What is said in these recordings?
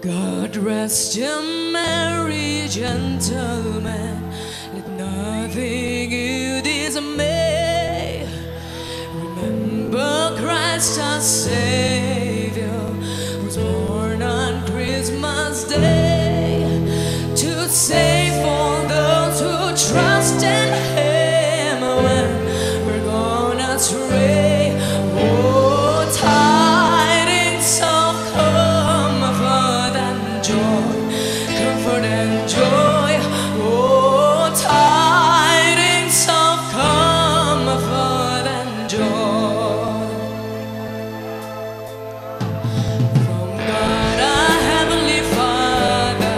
God rest you, merry gentlemen, let nothing you dismay. Remember Christ our Savior was born on Christmas Day to save all those who trust in Him when we're gonna stray. Oh, tidings of comfort and joy, comfort and joy. Oh, tidings of comfort and joy from God our Heavenly Father.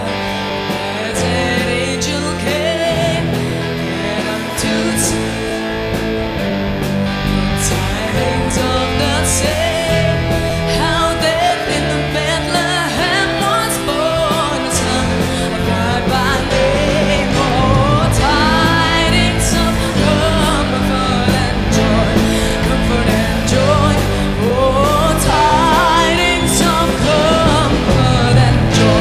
Blessed angel came and unto tidings of the same, how that in the Bethlehem was born a Son of God by name. Oh, tidings of comfort and joy, comfort and joy. Oh, tidings of comfort and joy.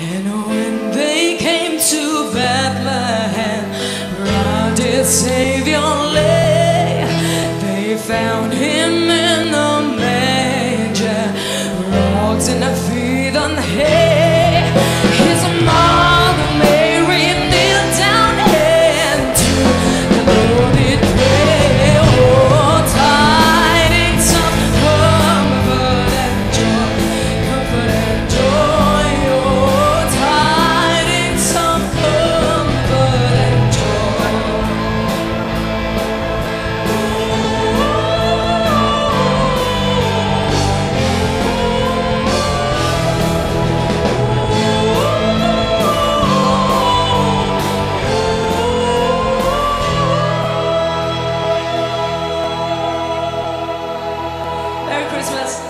And when they came to Bethlehem, where our dear Savior lay, they found Him in a manger, rocks and a feed on hay. His mother Mary kneeled down and to the Lord did pray. Oh, tidings of comfort and joy, comfort and joy. Oh, tidings of comfort and joy. Merry Christmas.